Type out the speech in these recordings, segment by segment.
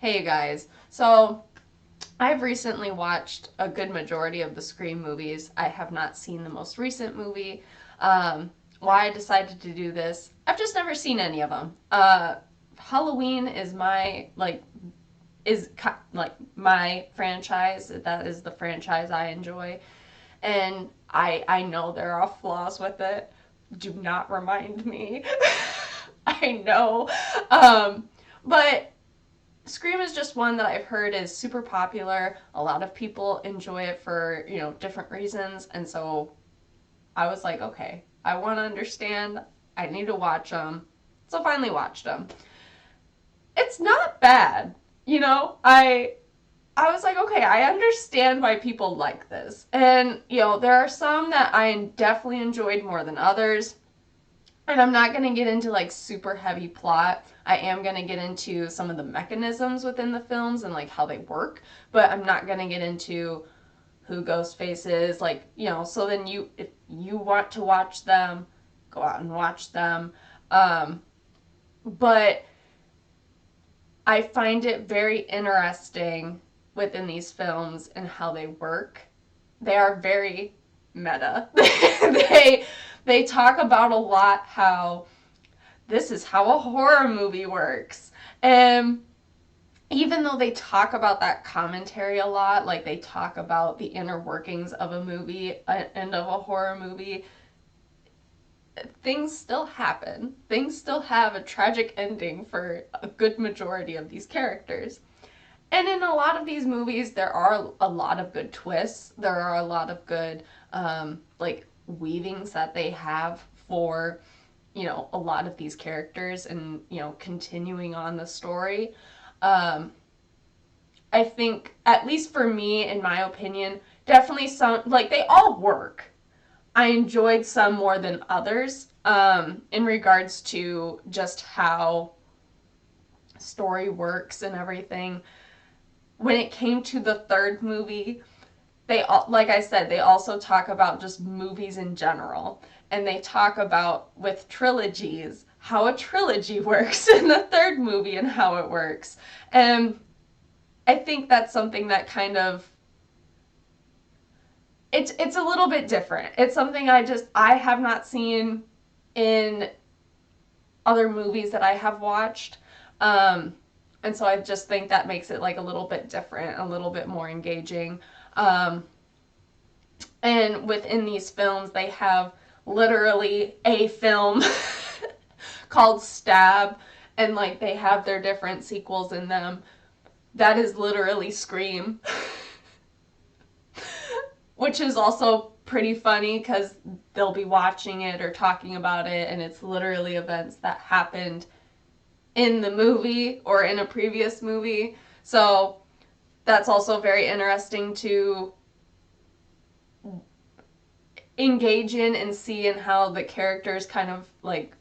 Hey guys. So, I've recently watched a good majority of the Scream movies. I have not seen the most recent movie. Um, why I decided to do this, I've just never seen any of them. Halloween is my franchise. That is the franchise I enjoy, and I know there are flaws with it. Do not remind me. I know, but Scream is just one that I've heard is super popular. A lot of people enjoy it for, different reasons. And so I was like, okay, I want to understand. I need to watch them. So finally watched them. It's not bad. I was like, okay, I understand why people like this. And, there are some that I definitely enjoyed more than others. And I'm not going to get into like super heavy plot. I am going to get into some of the mechanisms within the films and like how they work, but I'm not going to get into who Ghostface is. Like, so then if you want to watch them, go out and watch them. Um, but I find it very interesting within these films and how they work. They are very meta. they talk about a lot how this is how a horror movie works. And even though they talk about that commentary a lot, like they talk about the inner workings of a movie and of a horror movie, things still happen. Things still have a tragic ending for a good majority of these characters. And in a lot of these movies, there are a lot of good twists. There are a lot of good, weavings that they have for a lot of these characters and continuing on the story. um I think, at least for me, in my opinion, definitely some, like, they all work. I enjoyed some more than others, in regards to just how story works and everything. When it came to the third movie, they all, like I said, they also talk about just movies in general, and they talk about, with trilogies, how a trilogy works in the third movie and how it works. And I think that's something that kind of, it's a little bit different. It's something I have not seen in other movies that I have watched. Um, and so I just think that makes it like a little bit different, a little bit more engaging. Um, and within these films, they have literally a film called Stab, and like they have their different sequels in them. That is literally Scream, which is also pretty funny because they'll be watching it or talking about it, and it's literally events that happened in the movie or in a previous movie. So that's also very interesting to engage in and see in how the characters kind of like,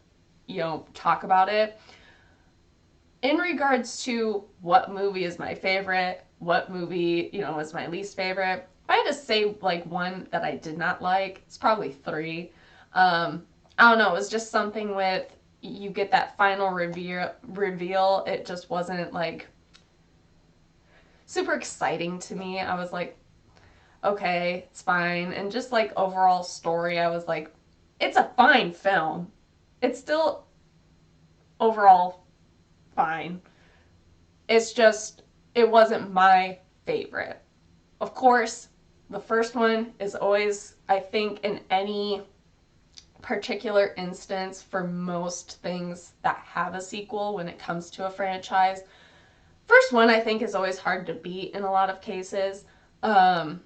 talk about it. In regards to what movie is my favorite, what movie, is my least favorite, if I had to say like one that I did not like, it's probably three. I don't know, it was just something with, you get that final reveal. It just wasn't like super exciting to me. I was like, okay, it's fine. And just like overall story, I was like, it's a fine film. It's still overall fine. It's just, it wasn't my favorite. Of course, the first one is always, I think, in any particular instance for most things that have a sequel when it comes to a franchise. First one, I think, is always hard to beat in a lot of cases. Um,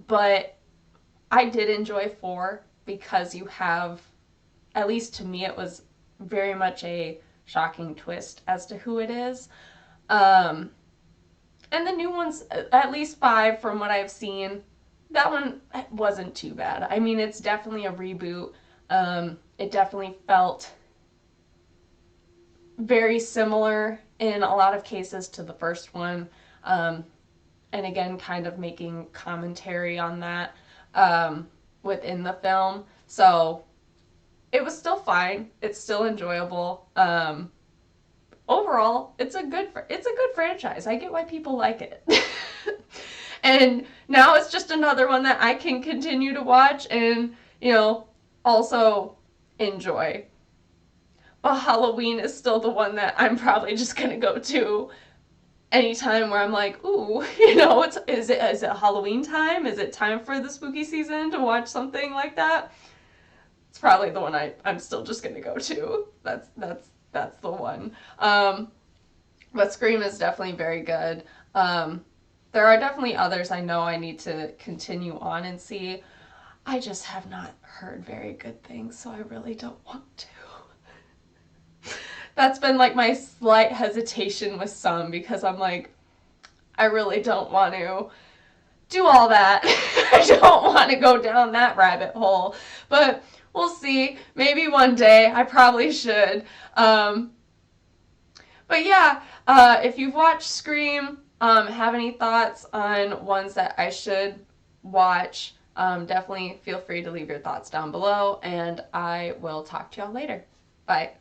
but I did enjoy four because you have, at least to me, it was very much a shocking twist as to who it is. Um, and the new ones, at least five from what I've seen, that one wasn't too bad. I mean, it's definitely a reboot. It definitely felt very similar in a lot of cases to the first one. Um, and again, kind of making commentary on that, within the film. So it was still fine. It's still enjoyable. overall, it's a good franchise. I get why people like it. And now it's just another one that I can continue to watch and, also enjoy. But Halloween is still the one that I'm probably just gonna go to anytime where I'm like, ooh, is it Halloween time? Is it time for the spooky season to watch something like that? It's probably the one I'm still just gonna go to. That's the one. But Scream is definitely very good. There are definitely others I know I need to continue on and see. I just have not heard very good things, so I really don't want to. That's been like my slight hesitation with some because I'm like, I really don't want to do all that. I don't want to go down that rabbit hole. But we'll see. Maybe one day. I probably should. But yeah, if you've watched Scream, have any thoughts on ones that I should watch, definitely feel free to leave your thoughts down below, and I will talk to y'all later. Bye.